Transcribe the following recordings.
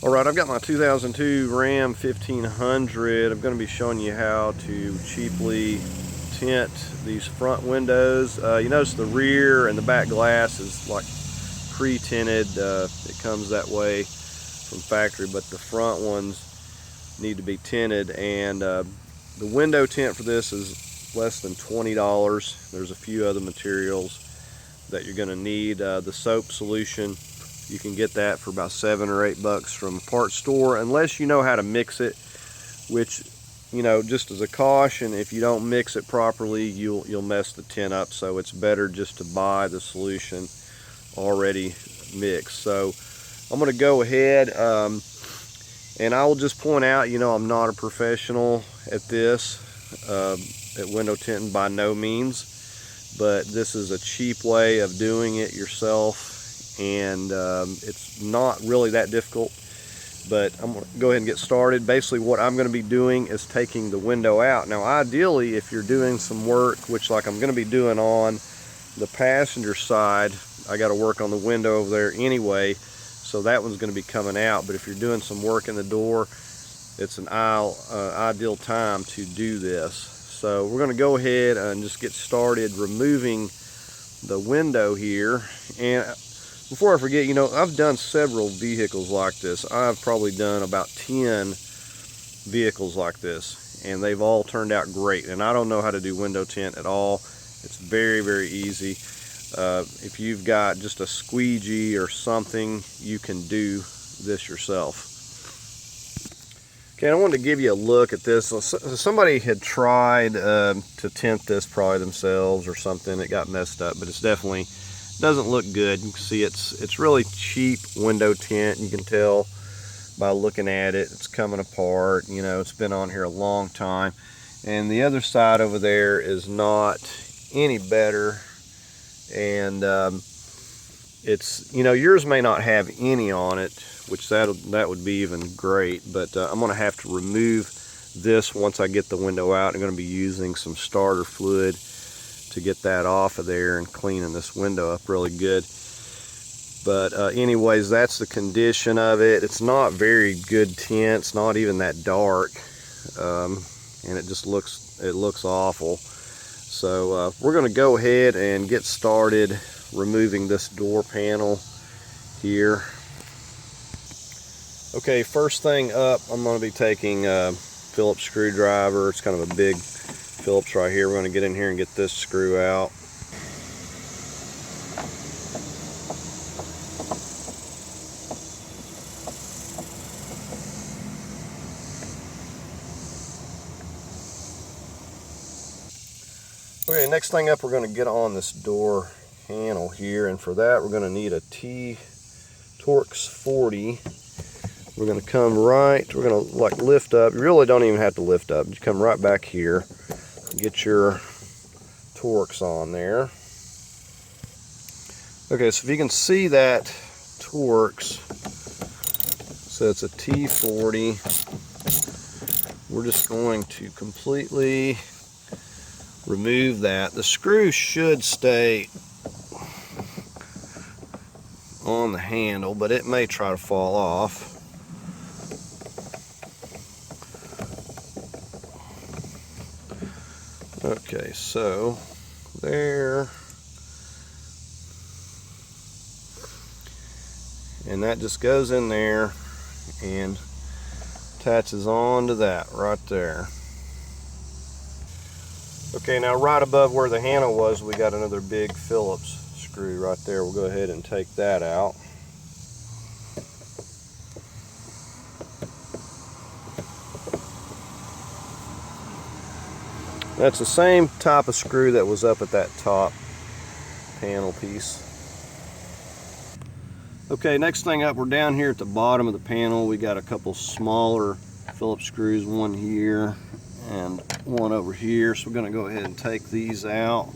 Alright, I've got my 2002 Ram 1500. I'm going to be showing you how to cheaply tint these front windows. You notice the rear and the back glass is like pre-tinted. It comes that way from factory, but the front ones need to be tinted, and the window tint for this is less than $20. There's a few other materials that you're going to need. The soap solution, you can get that for about $7 or $8 from a parts store, unless you know how to mix it, which, you know, just as a caution, if you don't mix it properly, you'll mess the tint up. So it's better just to buy the solution already mixed. So I'm going to go ahead and I will just point out, you know, I'm not a professional at this, at window tinting by no means, but this is a cheap way of doing it yourself. And it's not really that difficult, but I'm going to go ahead and get started. Basically what I'm going to be doing is taking the window out. Now ideally, if you're doing some work, which like I'm going to be doing on the passenger side, I got to work on the window over there anyway, so that one's going to be coming out. But if you're doing some work in the door, it's an ideal time to do this. So we're going to go ahead and just get started removing the window here. And before I forget, you know, I've done several vehicles like this. I've probably done about 10 vehicles like this, and they've all turned out great. And I don't know how to do window tint at all. It's very, very easy. If you've got just a squeegee or something, you can do this yourself. Okay, I wanted to give you a look at this. Somebody had tried to tint this probably themselves or something. It got messed up, but it's definitely doesn't look good. You can see it's really cheap window tint. You can tell by looking at it, it's coming apart. You know, it's been on here a long time. And the other side over there is not any better. And it's, you know, yours may not have any on it, which that would be even great. But I'm going to have to remove this once I get the window out. I'm going to be using some starter fluid to get that off of there and cleaning this window up really good. But anyways, that's the condition of it. It's not very good tint. It's not even that dark, and it just looks awful. So we're going to go ahead and get started removing this door panel here. Okay, first thing up, I'm going to be taking a Phillips screwdriver. It's kind of a big Phillips right here. We're going to get in here and get this screw out. Okay, next thing up, we're going to get on this door handle here, and for that we're going to need a Torx 40. We're going to come right, we're going to like lift up. You really don't even have to lift up. You come right back here, get your Torx on there. Okay, so if you can see that Torx, so it's a T40. We're just going to completely remove that. The screw should stay on the handle, but it may try to fall off. Okay, so there, and that just goes in there and attaches onto that right there. Okay, now right above where the handle was, we got another big Phillips screw right there. We'll go ahead and take that out. That's the same type of screw that was up at that top panel piece. Okay, next thing up, we're down here at the bottom of the panel. We got a couple smaller Phillips screws, one here and one over here. So we're going to go ahead and take these out.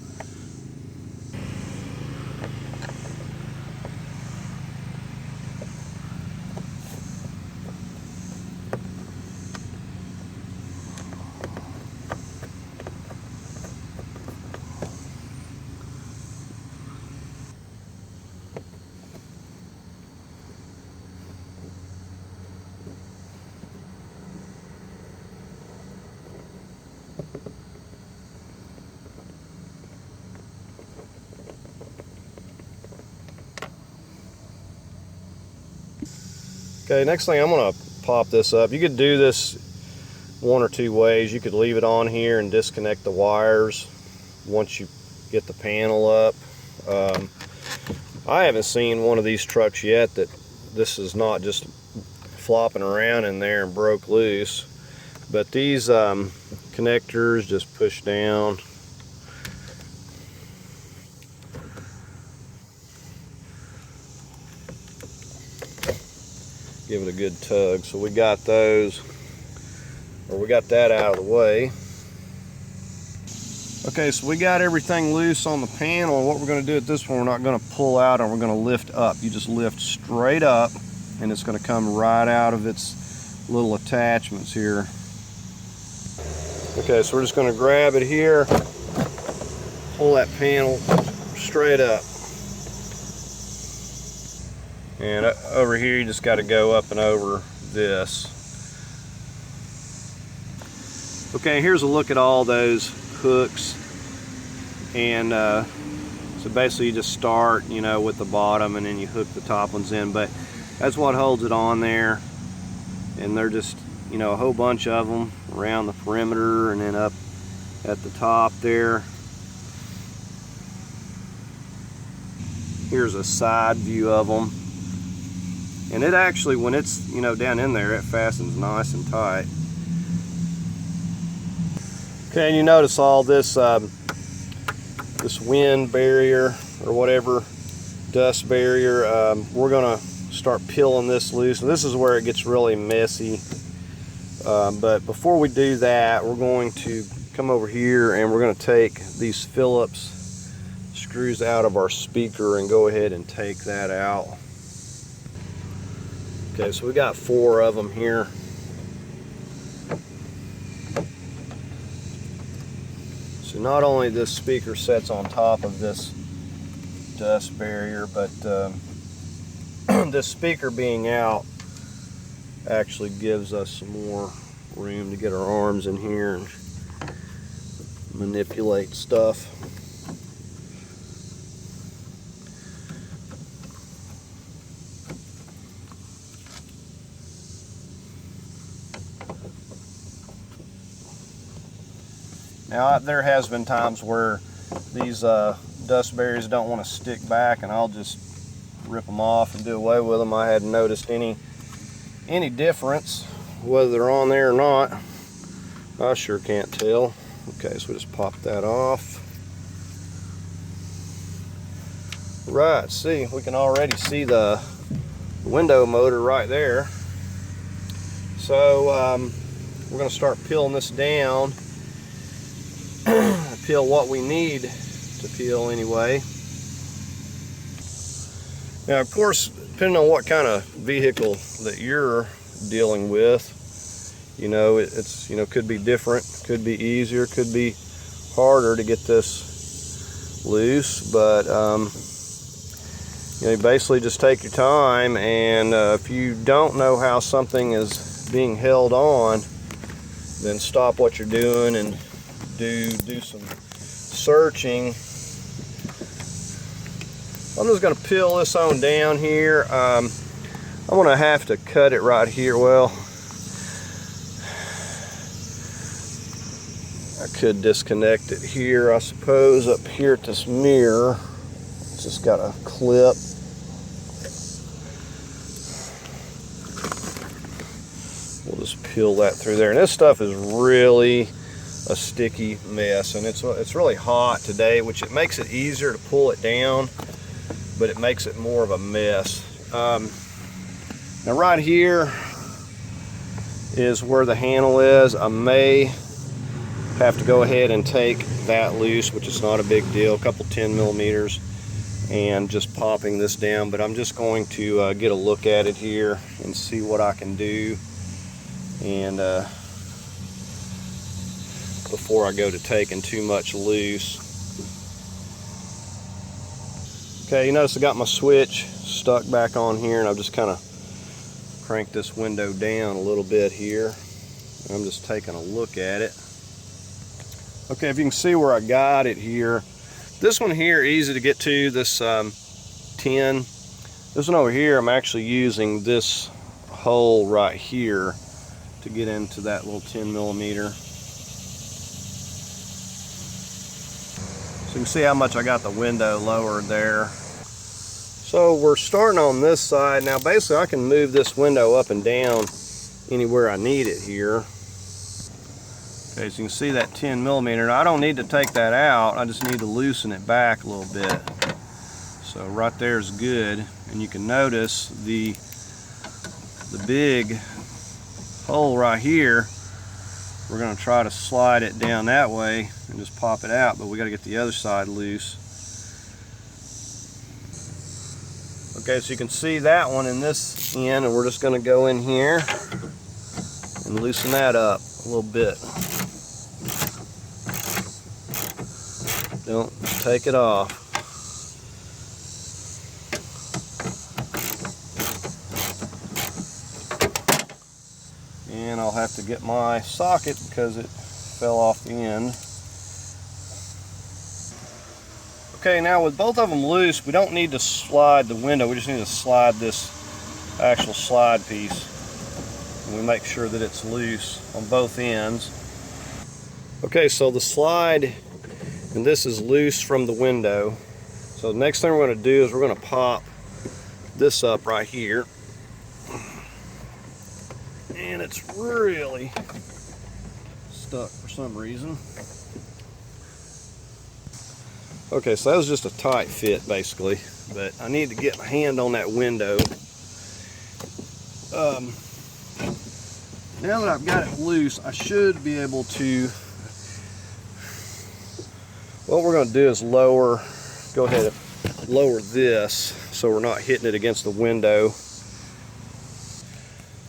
Okay, next thing I'm gonna pop this up. You could do this one or two ways. You could leave it on here and disconnect the wires once you get the panel up. I haven't seen one of these trucks yet that this is not just flopping around in there and broke loose. But these connectors just push down. Give it a good tug. So we got those, or we got that out of the way. Okay, so we got everything loose on the panel. What we're going to do at this one, we're not going to pull out, and we're going to lift up. You just lift straight up, and it's going to come right out of its little attachments here. Okay, so we're just going to grab it here, pull that panel straight up. And over here, you just got to go up and over this. Okay, here's a look at all those hooks. And so basically you just start, you know, with the bottom, and then you hook the top ones in. But that's what holds it on there. And they're just, you know, a whole bunch of them around the perimeter and then up at the top there. Here's a side view of them. And it actually, when it's, you know, down in there, it fastens nice and tight. Okay, and you notice all this this wind barrier or whatever, dust barrier. We're gonna start peeling this loose. And this is where it gets really messy. But before we do that, we're going to come over here and we're going to take these Phillips screws out of our speaker and go ahead and take that out. Okay, so we got 4 of them here. So not only this speaker sets on top of this dust barrier, but this speaker being out actually gives us some more room to get our arms in here and manipulate stuff. Now, there has been times where these dust barriers don't want to stick back, and I'll just rip them off and do away with them. I hadn't noticed any difference, whether they're on there or not. I sure can't tell. Okay, so we just pop that off. Right, see, we can already see the window motor right there. So we're going to start peeling this down. Peel what we need to peel anyway. Now, of course, depending on what kind of vehicle that you're dealing with, you know, it's, you know, could be different, could be easier, could be harder to get this loose, but you know, you basically just take your time, and if you don't know how something is being held on, then stop what you're doing and do some searching. I'm just going to peel this on down here. I'm going to have to cut it right here. Well, I could disconnect it here, I suppose, up here at this mirror. It's just got a clip. We'll just peel that through there. And this stuff is really a sticky mess, and it's really hot today, which it makes it easier to pull it down, but it makes it more of a mess. Now right here is where the handle is. I may have to go ahead and take that loose, which is not a big deal, a couple 10 millimeters, and just popping this down. But I'm just going to get a look at it here and see what I can do, and before I go to taking too much loose. Okay, you notice I got my switch stuck back on here, and I've just kind of cranked this window down a little bit here. I'm just taking a look at it. Okay, if you can see where I got it here, this one here, easy to get to, this tin. This one over here, I'm actually using this hole right here to get into that little 10mm. So you can see how much I got the window lowered there. So we're starting on this side. Now basically I can move this window up and down anywhere I need it here. Okay, so you can see that 10mm. Now I don't need to take that out, I just need to loosen it back a little bit. So right there is good, and you can notice the big hole right here. We're going to try to slide it down that way and just pop it out, but we got to get the other side loose. Okay, so you can see that one in this end, and we're just going to go in here and loosen that up a little bit. Don't take it off. And I'll have to get my socket because it fell off the end. Okay, now with both of them loose, we don't need to slide the window, we just need to slide this actual slide piece. And we make sure that it's loose on both ends. Okay, so the slide, and this is loose from the window. So the next thing we're going to do is we're going to pop this up right here. And it's really stuck for some reason. Okay, so that was just a tight fit basically, but I need to get my hand on that window. Now that I've got it loose, I should be able to, what we're going to do is go ahead and lower this so we're not hitting it against the window.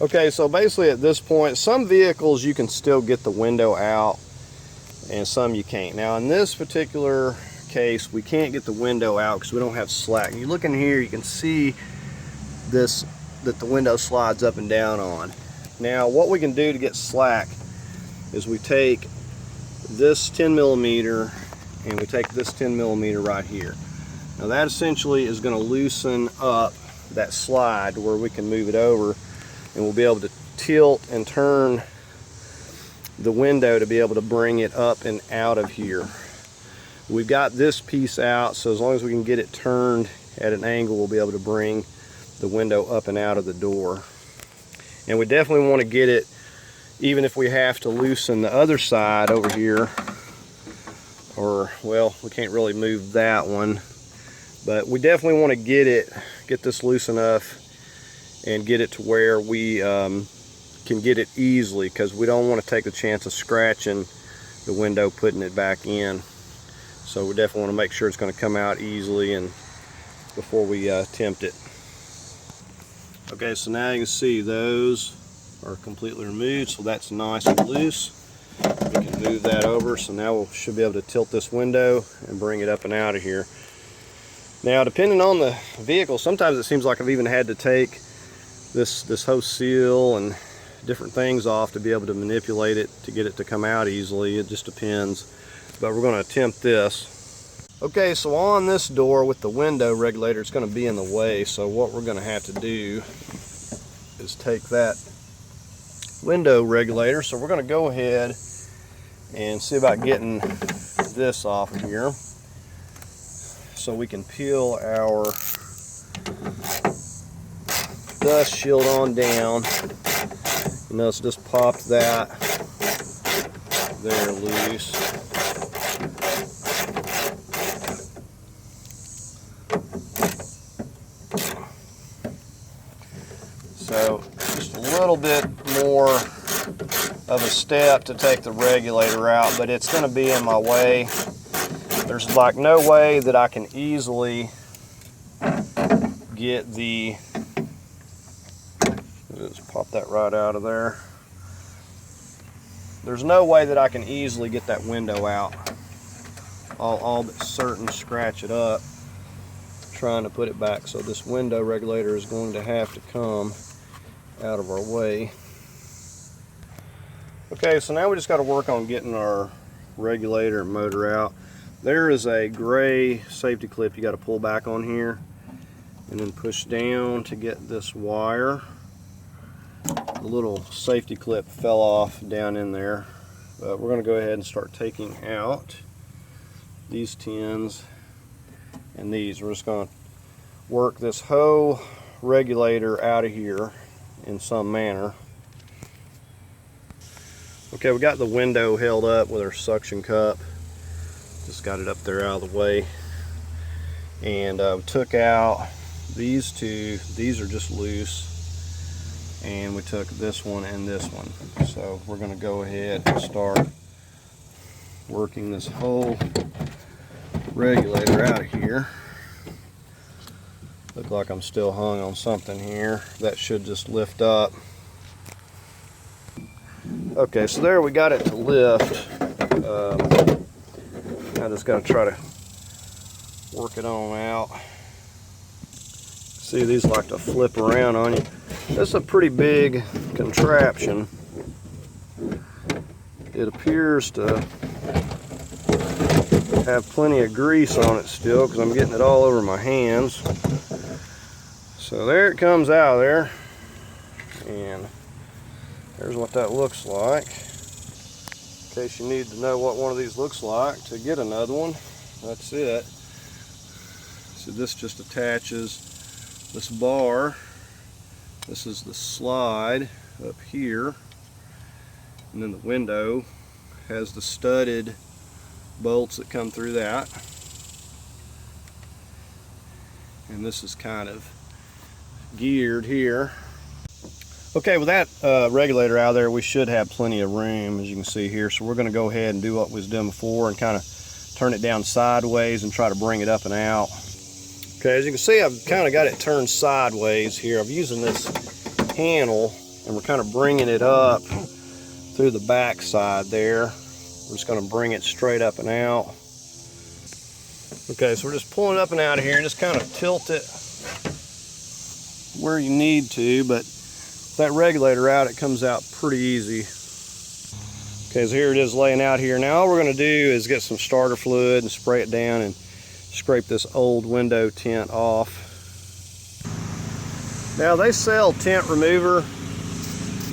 Okay, so basically at this point, some vehicles you can still get the window out and some you can't. Now in this particular case, we can't get the window out because we don't have slack. And you look in here, you can see this, that the window slides up and down on. Now what we can do to get slack is we take this 10mm and we take this 10mm right here. Now that essentially is going to loosen up that slide where we can move it over, and we'll be able to tilt and turn the window to be able to bring it up and out of here. We've got this piece out, so as long as we can get it turned at an angle, we'll be able to bring the window up and out of the door. And we definitely want to get it, even if we have to loosen the other side over here, or, well, we can't really move that one, but we definitely want to get this loose enough and get it to where we can get it easily, because we don't want to take the chance of scratching the window putting it back in. So we definitely want to make sure it's going to come out easily and before we tempt it. Okay, so now you can see those are completely removed, so that's nice and loose. We can move that over, so now we should be able to tilt this window and bring it up and out of here. Now depending on the vehicle, sometimes it seems like I've even had to take this whole seal and different things off to be able to manipulate it to get it to come out easily. It just depends, but we're going to attempt this. Okay, so on this door with the window regulator, it's going to be in the way, so what we're going to have to do is take that window regulator. So we're going to go ahead and see about getting this off of here so we can peel our dust shield on down. You notice just popped that there loose. So just a little bit more of a step to take the regulator out, but it's going to be in my way. There's like no way that I can easily get the, just pop that right out of there. There's no way that I can easily get that window out. All but certain scratch it up trying to put it back. So this window regulator is going to have to come out of our way. Okay, so now we just got to work on getting our regulator and motor out. There is a gray safety clip you got to pull back on here and then push down to get this wire. The little safety clip fell off down in there. But we're going to go ahead and start taking out these tins and these. We're just going to work this whole regulator out of here in some manner. Okay, we got the window held up with our suction cup. Just got it up there out of the way. And we took out these two. These are just loose. And we took this one and this one. So we're going to go ahead and start working this whole regulator out of here. Look like I'm still hung on something here. That should just lift up. Okay, so there we got it to lift. I just got to try to work it on out. See, these like to flip around on you. This is a pretty big contraption. It appears to have plenty of grease on it still because I'm getting it all over my hands. So there it comes out of there, and there's what that looks like. In case you need to know what one of these looks like to get another one, that's it. So this just attaches this bar. This is the slide up here, and then the window has the studded bolts that come through that. And this is kind of geared here. Okay, with that regulator out there, we should have plenty of room, as you can see here. So we're going to go ahead and do what we was doing before and kind of turn it down sideways and try to bring it up and out. Okay, as you can see, I've kind of got it turned sideways here. I'm using this handle, and we're kind of bringing it up through the back side there. We're just going to bring it straight up and out. Okay, so we're just pulling up and out of here and just kind of tilt it where you need to, but with that regulator out, it comes out pretty easy. Okay, so here it is laying out here. Now all we're going to do is get some starter fluid and spray it down and scrape this old window tint off. Now they sell tint remover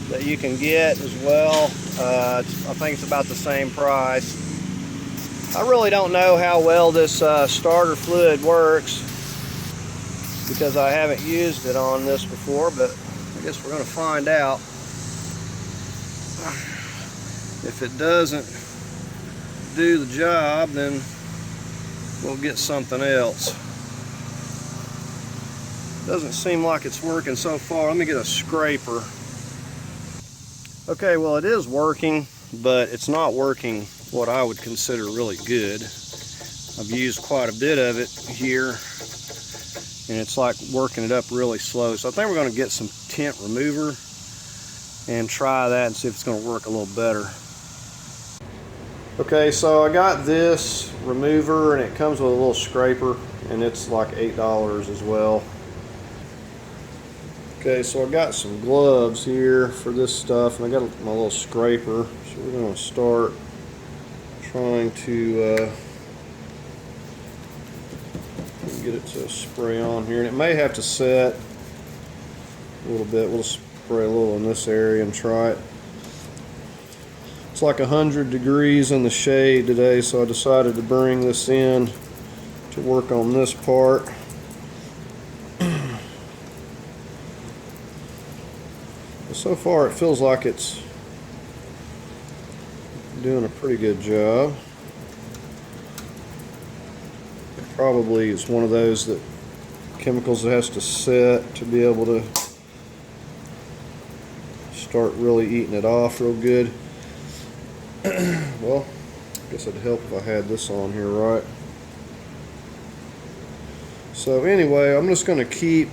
that you can get as well. I think it's about the same price. I really don't know how well this starter fluid works because I haven't used it on this before, but I guess we're going to find out. If it doesn't do the job, then we'll get something else. Doesn't seem like it's working so far. Let me get a scraper. Okay, well it is working, but it's not working what I would consider really good. I've used quite a bit of it here, and it's like working it up really slow. So I think we're going to get some tint remover and try that and see if it's going to work a little better. Okay, so I got this remover, and it comes with a little scraper, and it's like $8 as well. Okay, so I got some gloves here for this stuff, and I got my little scraper. So we're going to start trying to get it to spray on here, and it may have to set a little bit. We'll spray a little in this area and try it. It's like 100 degrees in the shade today, so I decided to bring this in to work on this part. So far it feels like it's doing a pretty good job. It probably is one of those that chemicals that has to set to be able to start really eating it off real good. Well, I guess it'd help if I had this on here right. So anyway, I'm just going to keep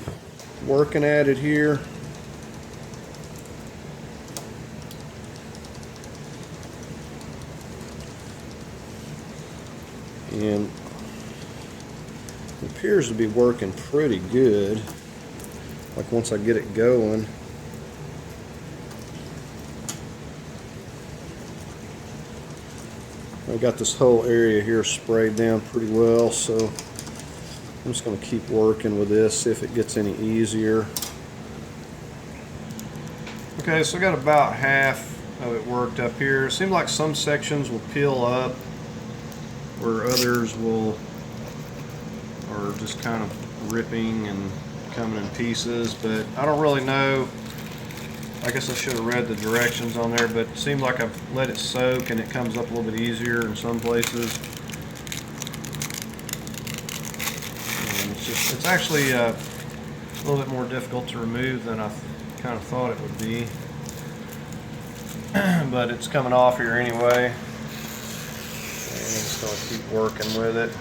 working at it here. And it appears to be working pretty good. Like once I get it going. I got this whole area here sprayed down pretty well, so I'm just going to keep working with this, see if it gets any easier. Okay, so I got about half of it worked up here. It seems like some sections will peel up where others are just kind of ripping and coming in pieces, but I don't really know. I guess I should have read the directions on there, but it seems like I've let it soak and it comes up a little bit easier in some places. And it's actually a little bit more difficult to remove than I kind of thought it would be. But it's coming off here anyway. And I'm just going to keep working with it.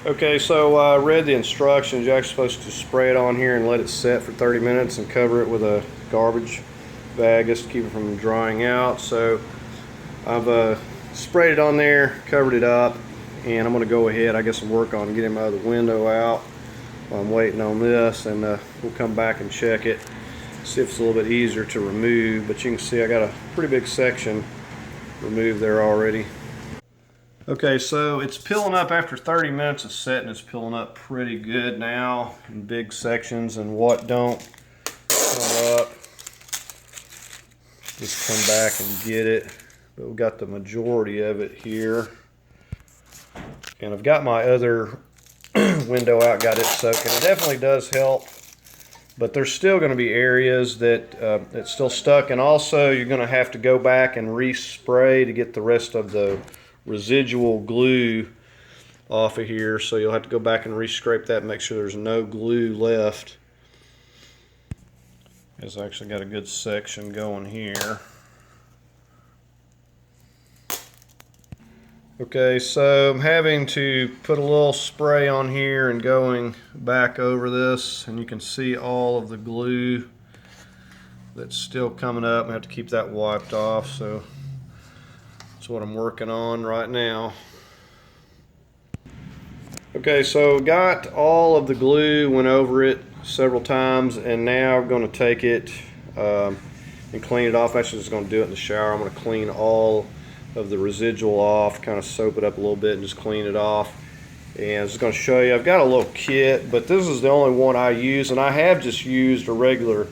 Okay, so I read the instructions. You're actually supposed to spray it on here and let it set for 30 minutes and cover it with a garbage bag just to keep it from drying out. So I've sprayed it on there, covered it up, and I'm going to go ahead, I guess, and work on getting my other window out while I'm waiting on this, and we'll come back and check it, see if it's a little bit easier to remove. But you can see I got a pretty big section removed there already. Okay, so it's peeling up after 30 minutes of setting. It's peeling up pretty good now in big sections, and what don't come up, just come back and get it. But we've got the majority of it here. And I've got my other window out, got it soaked, and it definitely does help. But there's still going to be areas that it's still stuck, and also you're going to have to go back and respray to get the rest of the residual glue off of here. So you'll have to go back and re-scrape that and make sure there's no glue left. It's actually got a good section going here. Okay, so I'm having to put a little spray on here and going back over this, and you can see all of the glue that's still coming up. I have to keep that wiped off, so that's what I'm working on right now. Okay, so got all of the glue, went over it several times, and now I'm going to take it and clean it off. Actually, just going to do it in the shower. I'm going to clean all of the residual off, kind of soap it up a little bit and just clean it off. And I'm just going to show you, I've got a little kit, but this is the only one I use, and I have just used a regular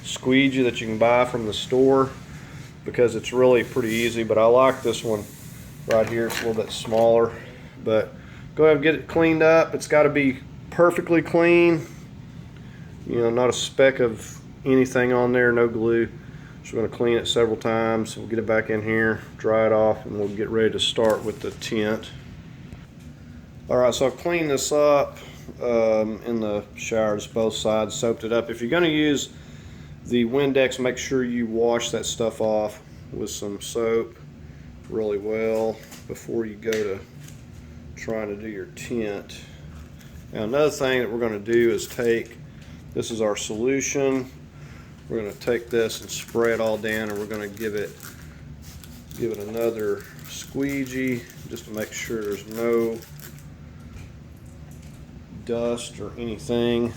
squeegee that you can buy from the store because it's really pretty easy. But I like this one right here. It's a little bit smaller, but go ahead and get it cleaned up. It's got to be perfectly clean, you know, not a speck of anything on there, no glue. So we're going to clean it several times. We'll get it back in here, dry it off, and we'll get ready to start with the tint. Alright, so I've cleaned this up in the shower, just both sides, soaked it up. If you're going to use the Windex, make sure you wash that stuff off with some soap really well before you go to trying to do your tint. Now, another thing that we're going to do is take, this is our solution. We're going to take this and spray it all down, and we're going to give it another squeegee just to make sure there's no dust or anything.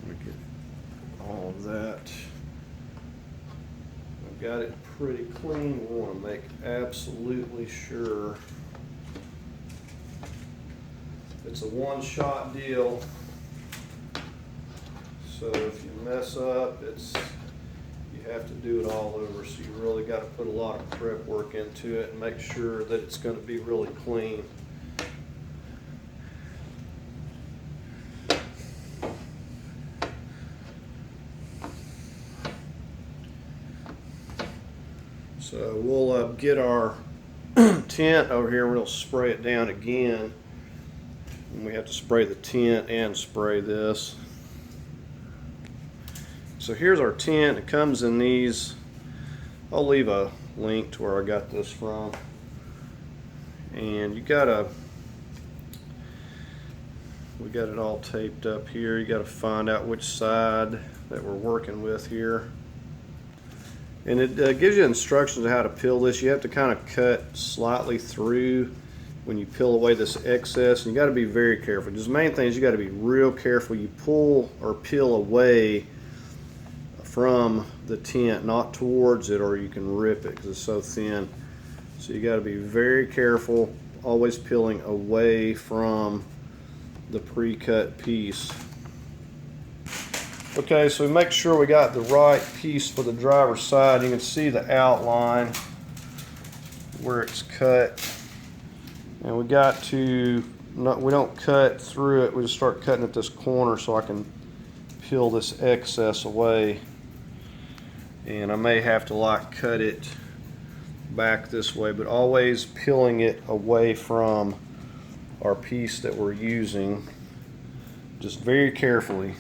Let me get all of that. I've got it pretty clean. We want to make absolutely sure it's a one-shot deal. So if you mess up, you have to do it all over. So you really got to put a lot of prep work into it and make sure that it's going to be really clean. So we'll get our tint over here, and we'll spray it down again. And we have to spray the tint and spray this. So here's our tint. It comes in these. I'll leave a link to where I got this from. And we got it all taped up here. You gotta find out which side that we're working with here. And it gives you instructions on how to peel this. You have to kind of cut slightly through when you peel away this excess, and you got to be very careful. Just the main thing is you got to be real careful. You pull or peel away from the tint, not towards it, or you can rip it because it's so thin. So you got to be very careful, always peeling away from the pre-cut piece. Okay, so we make sure we got the right piece for the driver's side. You can see the outline where it's cut. And we got to, we don't cut through it, we just start cutting at this corner so I can peel this excess away. And I may have to like cut it back this way, but always peeling it away from our piece that we're using, just very carefully.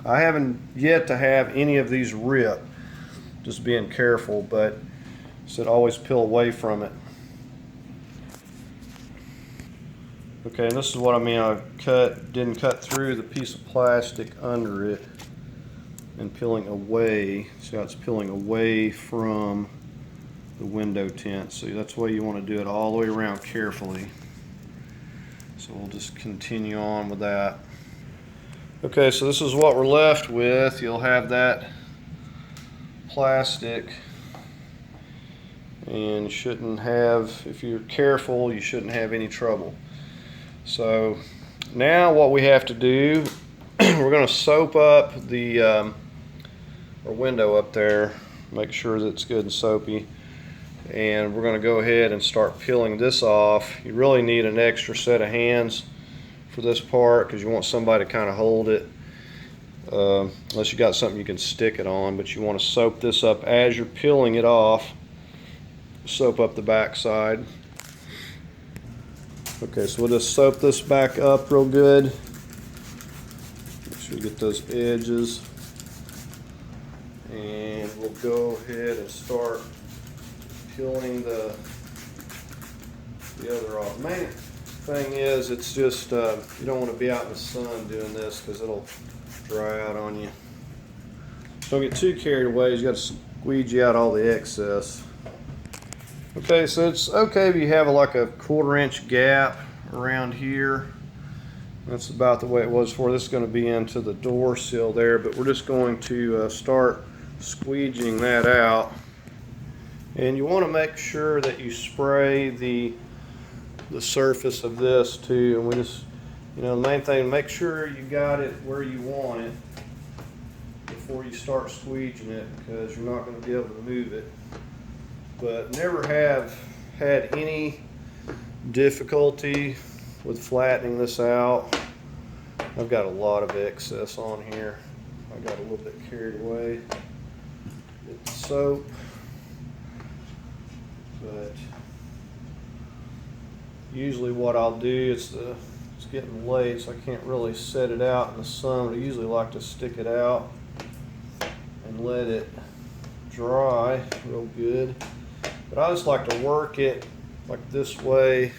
I haven't yet to have any of these rip, just being careful, but I said always peel away from it. Okay, and this is what I mean. I didn't cut through the piece of plastic under it and peeling away. See how it's peeling away from the window tint. So that's the way you want to do it, all the way around carefully. So we'll just continue on with that. Okay, so this is what we're left with. You'll have that plastic, and you shouldn't have, if you're careful, you shouldn't have any trouble. So now what we have to do, we're going to soap up the our window up there, make sure that it's good and soapy, and we're going to go ahead and start peeling this off. You really need an extra set of hands for this part because you want somebody to kind of hold it, unless you got something you can stick it on, but you want to soap this up as you're peeling it off. Soap up the back side. Okay, so we'll just soap this back up real good. Make sure you get those edges. And we'll go ahead and start peeling the other off. Main thing is, it's just, you don't want to be out in the sun doing this because it'll dry out on you. Don't get too carried away. You got to squeegee out all the excess. Okay, so it's okay if you have like a 1/4 inch gap around here. That's about the way it was before. This is going to be into the door sill there, but we're just going to start squeegeeing that out. And you want to make sure that you spray the surface of this too. And we just, you know, the main thing, make sure you got it where you want it before you start squeegeeing it, because you're not going to be able to move it. But never have had any difficulty with flattening this out. I've got a lot of excess on here. I got a little bit carried away with the soap, but usually what I'll do, it's getting late, so I can't really set it out in the sun, but I usually like to stick it out and let it dry real good. But I just like to work it like this way,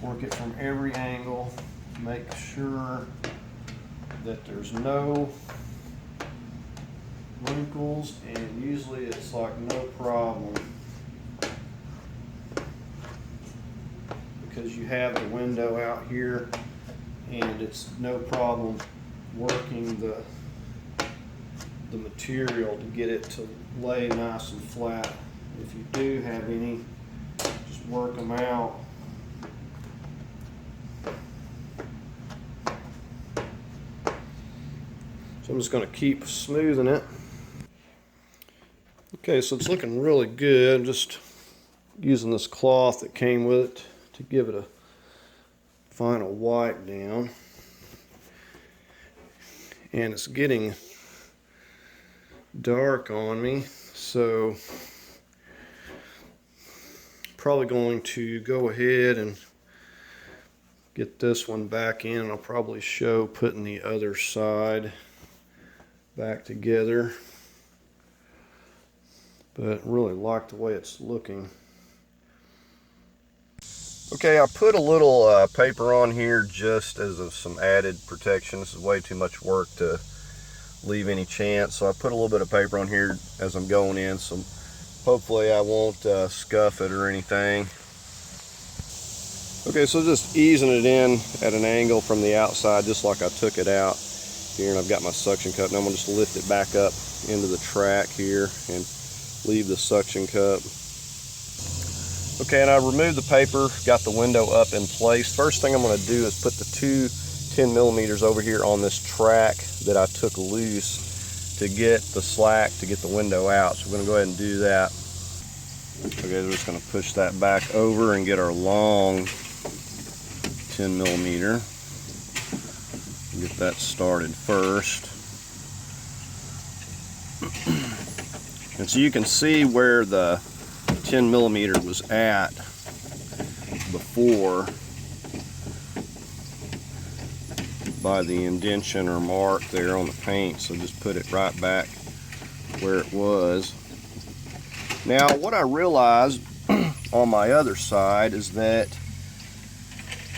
work it from every angle, make sure that there's no wrinkles, and usually it's like no problem because you have the window out here, and it's no problem working the material to get it to lay nice and flat. If you do have any, just work them out. So I'm just going to keep smoothing it. Okay, so it's looking really good. Just using this cloth that came with it to give it a final wipe down. And it's getting dark on me, so probably going to go ahead and get this one back in, and I'll probably show putting the other side back together, but really like the way it's looking. Okay, I put a little paper on here just as some added protection. This is way too much work to leave any chance, so I put a little bit of paper on here as I'm going in, so hopefully I won't scuff it or anything. Okay, so just easing it in at an angle from the outside, just like I took it out here, and I've got my suction cup, and I'm going to just lift it back up into the track here and leave the suction cup. Okay, and I removed the paper, got the window up in place. First thing I'm going to do is put the two 10 millimeters over here on this track that I took loose to get the slack to get the window out. So we're going to go ahead and do that. Okay, we're just going to push that back over and get our long 10 millimeter. Get that started first. And so you can see where the 10 millimeter was at before by the indentation or mark there on the paint. So just put it right back where it was. Now what I realized on my other side is that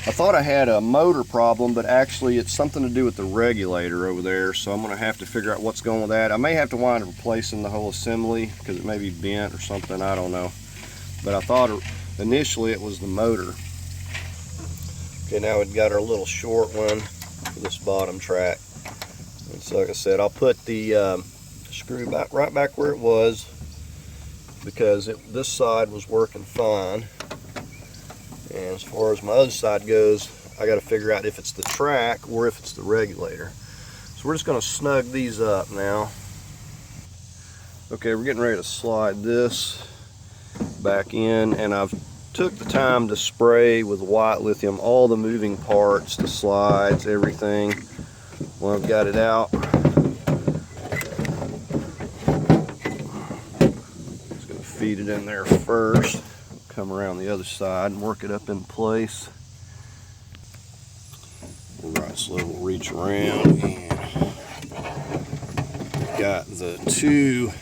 I thought I had a motor problem, but actually it's something to do with the regulator over there. So I'm going to have to figure out what's going with that. I may have to wind up replacing the whole assembly because it may be bent or something, I don't know. But I thought initially it was the motor. Okay, now we've got our little short one for this bottom track. And so like I said, I'll put the screw back right back where it was because this side was working fine. And as far as my other side goes, I got to figure out if it's the track or if it's the regulator. So we're just going to snug these up now. Okay, we're getting ready to slide this back in, and I've took the time to spray with white lithium all the moving parts, the slides, everything. When I've got it out, just going to feed it in there first. Come around the other side and work it up in place. Right, so we'll reach around and got the two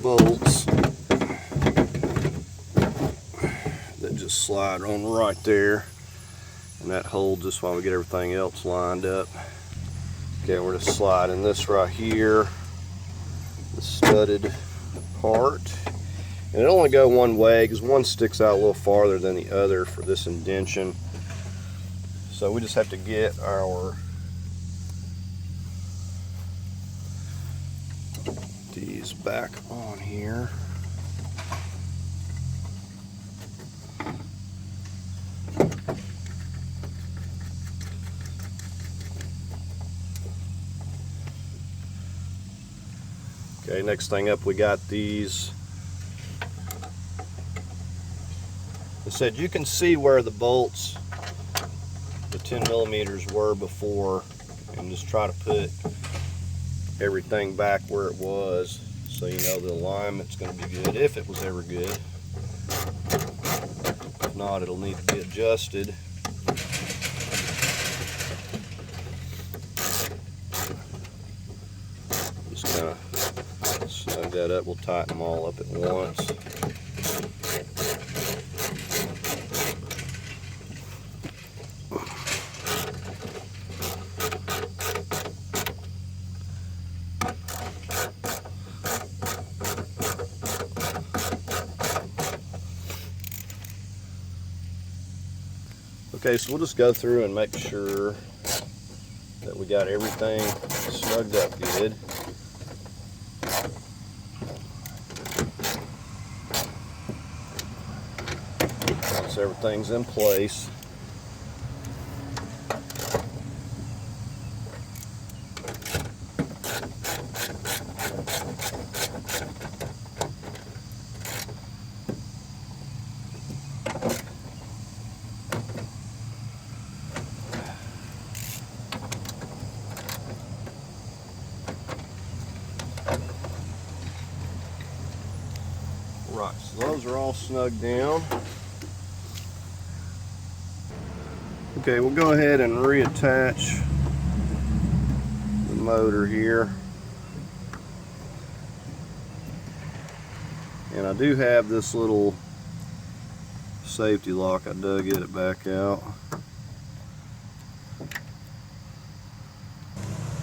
bolts that just slide on right there, and that holds us while we get everything else lined up. Okay, we're just sliding this right here, the studded part, and it only go one way because one sticks out a little farther than the other for this indentation. So we just have to get our these back on here. Okay, next thing up, we got these. I said you can see where the bolts, the 10 millimeters were before, and just try to put everything back where it was so you know the alignment's going to be good, if it was ever good. If not, it'll need to be adjusted. Just kind of snug that up. We'll tighten them all up at once. Okay, so we'll just go through and make sure that we got everything snugged up good. Once everything's in place, right, so those are all snugged down. Okay, we'll go ahead and reattach the motor here. And I do have this little safety lock. I dug it back out.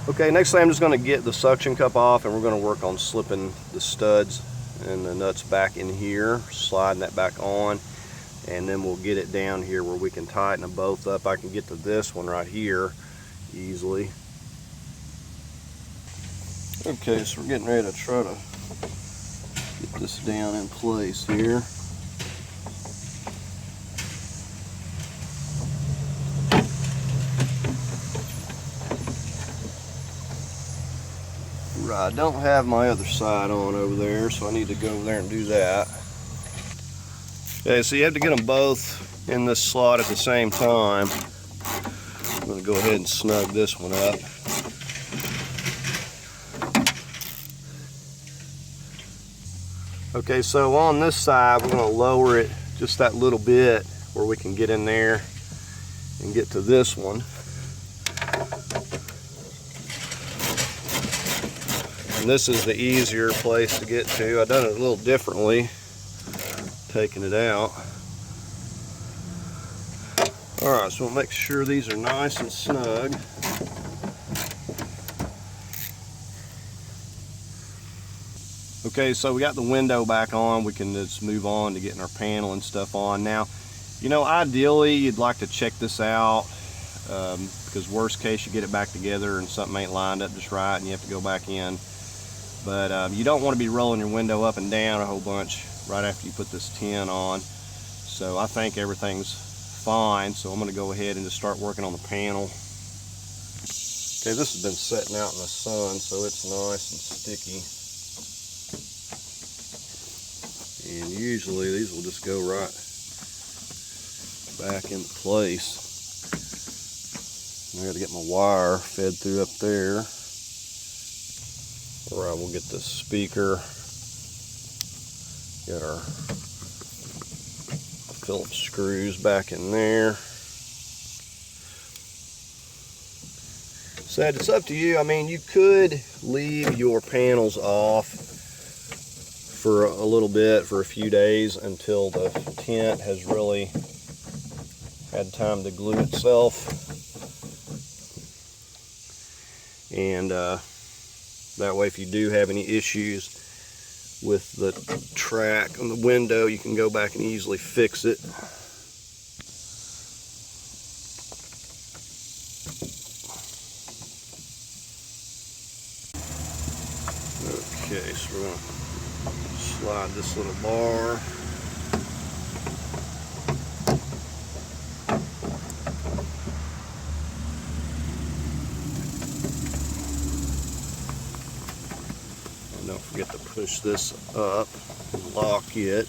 Okay, next thing I'm just going to get the suction cup off, and we're going to work on slipping the studs and the nuts back in here, sliding that back on, and then we'll get it down here where we can tighten them both up. I can get to this one right here easily. Okay, so we're getting ready to try to get this down in place here. Right, I don't have my other side on over there, so I need to go over there and do that. Okay, so you have to get them both in this slot at the same time. I'm going to go ahead and snug this one up. Okay, so on this side, we're going to lower it just that little bit where we can get in there and get to this one. And this is the easier place to get to. I've done it a little differently, taking it out. Alright, so we'll make sure these are nice and snug. Okay, so we got the window back on. We can just move on to getting our panel and stuff on. Now, you know, ideally you'd like to check this out because worst case you get it back together and something ain't lined up just right and you have to go back in. But you don't want to be rolling your window up and down a whole bunch right after you put this tint on. So I think everything's fine, so I'm going to go ahead and just start working on the panel. Okay, this has been setting out in the sun, so it's nice and sticky. And usually these will just go right back into place. I got to get my wire fed through up there. Alright, we'll get this speaker. Got our Phillips screws back in there. So it's up to you. I mean, you could leave your panels off for a little bit, for a few days, until the tint has really had time to glue itself. And that way, if you do have any issues with the track on the window, you can go back and easily fix it. Okay, so we're going to slide this little bar. And don't forget to push this up and lock it.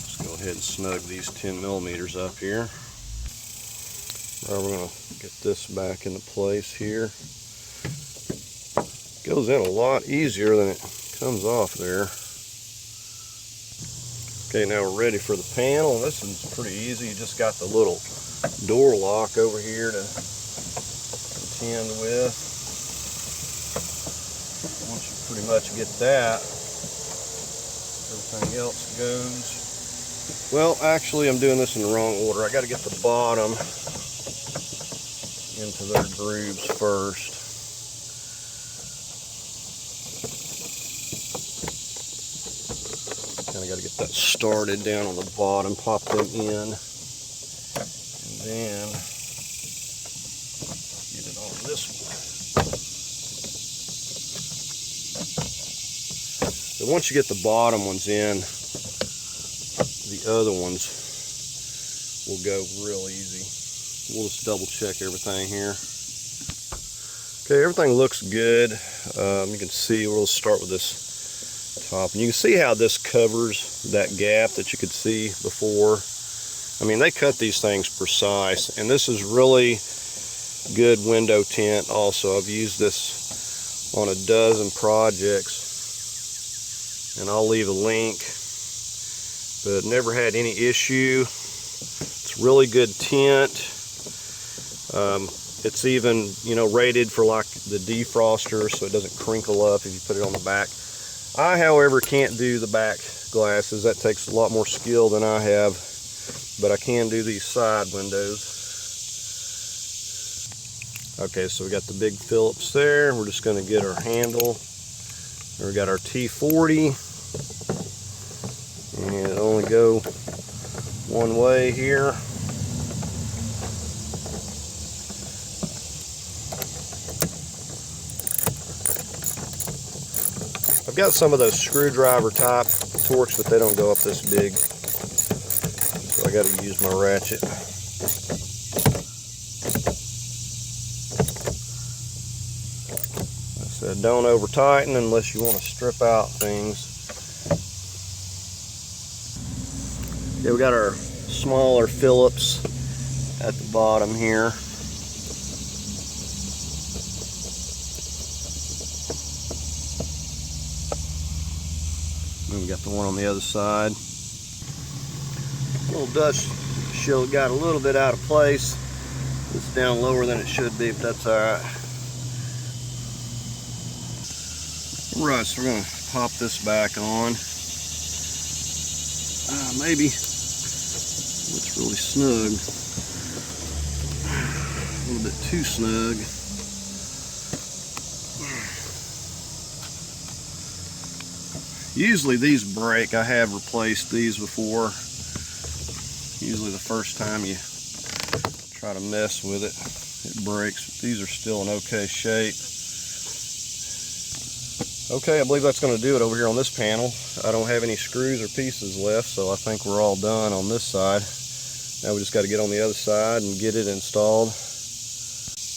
Let's go ahead and snug these 10 millimeters up here. All right, we're going to get this back into place here. Goes in a lot easier than it comes off there. Okay, now we're ready for the panel. This one's pretty easy. You just got the little door lock over here to contend with. Once you pretty much get that, everything else goes. Well, actually, I'm doing this in the wrong order. I got to get the bottom into their grooves first. Kind of got to get that started down on the bottom, pop them in, and then get it on this one. So once you get the bottom ones in, the other ones will go real easy. We'll just double check everything here. Okay, everything looks good. You can see, we'll start with this top. And you can see how this covers that gap that you could see before. I mean, they cut these things precise. And this is really good window tint also. I've used this on a dozen projects. And I'll leave a link. But never had any issue. It's really good tint. It's even, you know, rated for like the defroster, so it doesn't crinkle up if you put it on the back. I, however, can't do the back glasses. That takes a lot more skill than I have, but I can do these side windows. Okay, so we got the big Phillips there. We're just going to get our handle. We got our T40, and it only go one way here. I've got some of those screwdriver type torques, but they don't go up this big. So I got to use my ratchet. Like I said, don't over tighten unless you want to strip out things. Yeah, we got our smaller Phillips at the bottom here. And we got the one on the other side. Little dust shield got a little bit out of place. It's down lower than it should be, but that's alright. Alright, so we're going to pop this back on. Maybe it's really snug. A little bit too snug. Usually these break. I have replaced these before. Usually the first time you try to mess with it, it breaks. But these are still in okay shape. Okay, I believe that's going to do it over here on this panel. I don't have any screws or pieces left, so I think we're all done on this side. Now we just got to get on the other side and get it installed.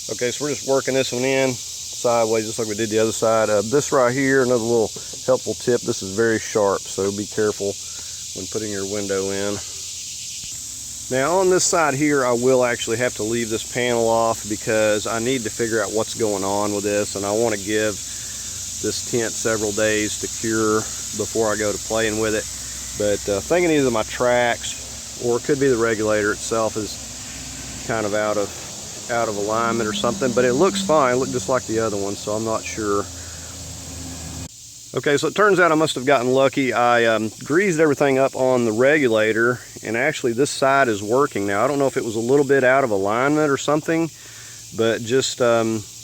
Okay, so we're just working this one in sideways just like we did the other side. This right here, another little helpful tip, this is very sharp, so be careful when putting your window in. Now on this side here, I will actually have to leave this panel off because I need to figure out what's going on with this, and I want to give this tint several days to cure before I go to playing with it. But thinking either my tracks or it could be the regulator itself is kind of out of alignment or something, but it looks fine. It looked just like the other one, so I'm not sure. Okay, so it turns out I must have gotten lucky. I greased everything up on the regulator, and actually this side is working now. I don't know if it was a little bit out of alignment or something, but just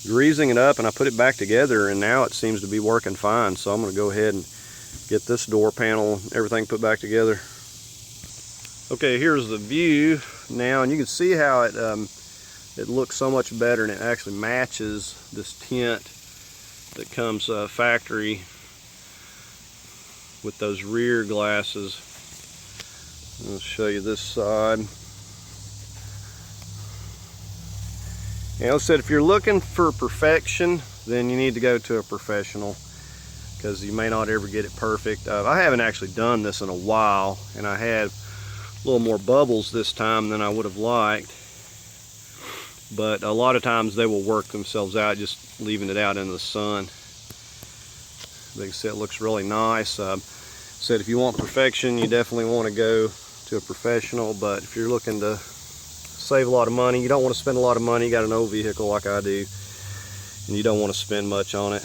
greasing it up and I put it back together, and now it seems to be working fine. So I'm going to go ahead and get this door panel, everything put back together. Okay, here's the view now, and you can see how it looks so much better, and it actually matches this tint that comes factory with those rear glasses. I'll show you this side. And like I said, if you're looking for perfection, then you need to go to a professional because you may not ever get it perfect. I haven't actually done this in a while, and I had a little more bubbles this time than I would have liked. But a lot of times they will work themselves out just leaving it out in the sun. Like I said, it looks really nice. Said if you want perfection, you definitely want to go to a professional, but if you're looking to save a lot of money, you don't want to spend a lot of money, you got an old vehicle like I do, and you don't want to spend much on it,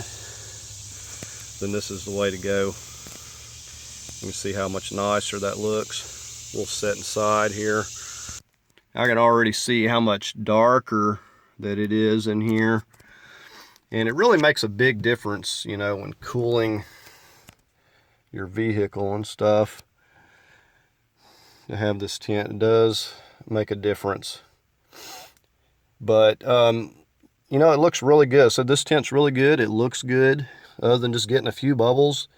then this is the way to go. Let me see how much nicer that looks. We'll set inside here. I can already see how much darker that it is in here, and it really makes a big difference, you know, when cooling your vehicle and stuff. To have this tint, it does make a difference. But you know, it looks really good. So this tint's really good. It looks good, other than just getting a few bubbles.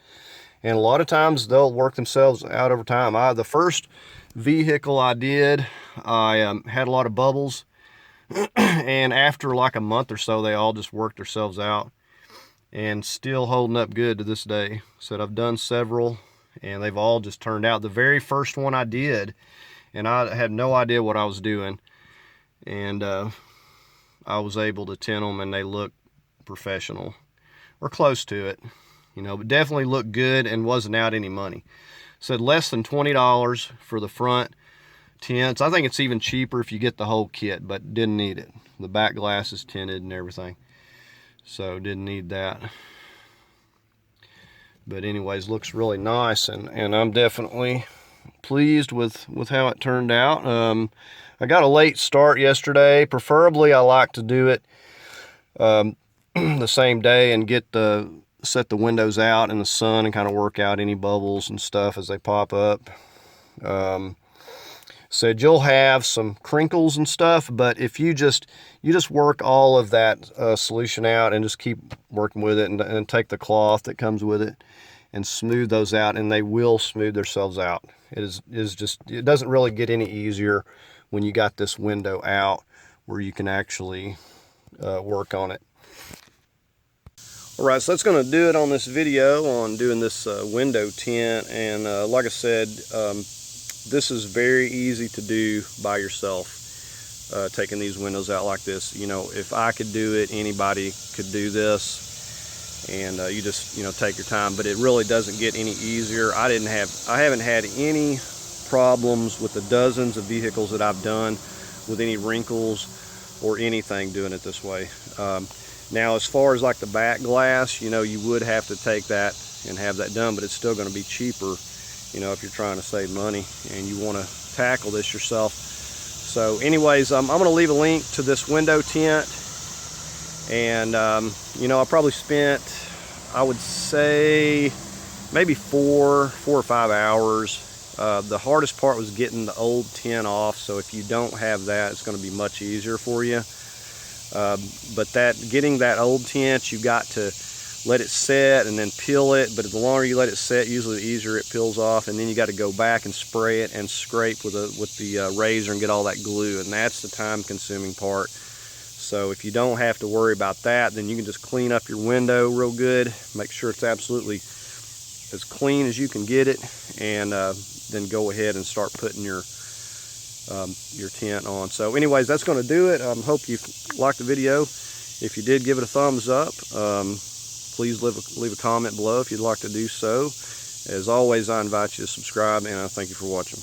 And a lot of times they'll work themselves out over time. The first vehicle I did, I had a lot of bubbles, and after like a month or so, they all just worked themselves out, and still holding up good to this day. So I've done several, and they've all just turned out. The very first one I did, and I had no idea what I was doing, and I was able to tint them, and they look professional, or close to it, you know, but definitely looked good and wasn't out any money. Said less than $20 for the front tints. I think it's even cheaper if you get the whole kit, but didn't need it. The back glass is tinted and everything, so didn't need that. But anyways, looks really nice, and I'm definitely pleased with how it turned out. I got a late start yesterday. Preferably I like to do it the same day and set the windows out in the sun and kind of work out any bubbles and stuff as they pop up. So you'll have some crinkles and stuff, but if you just work all of that solution out and just keep working with it, and take the cloth that comes with it and smooth those out, and they will smooth themselves out. It doesn't really get any easier when you got this window out where you can actually work on it. Alright, so that's going to do it on this video on doing this window tint. And like I said, this is very easy to do by yourself, taking these windows out like this. You know, if I could do it, anybody could do this. And you just, you know, take your time, but it really doesn't get any easier. I haven't had any problems with the dozens of vehicles that I've done with any wrinkles or anything doing it this way. Now, as far as like the back glass, you know, you would have to take that and have that done, but it's still going to be cheaper, you know, if you're trying to save money and you want to tackle this yourself. So anyways, I'm going to leave a link to this window tint. And you know, I probably spent, I would say, maybe 4 or 5 hours. The hardest part was getting the old tint off, so if you don't have that, it's going to be much easier for you. But getting that old tint, you've got to let it set and then peel it. But the longer you let it set, usually the easier it peels off, and then you got to go back and spray it and scrape with the razor and get all that glue, and that's the time-consuming part. So if you don't have to worry about that, then you can just clean up your window real good, make sure it's absolutely as clean as you can get it, and then go ahead and start putting your tint on. So anyways, that's going to do it. Hope you liked the video. If you did, give it a thumbs up. Please leave a comment below if you'd like to do so. As always, I invite you to subscribe, and I thank you for watching.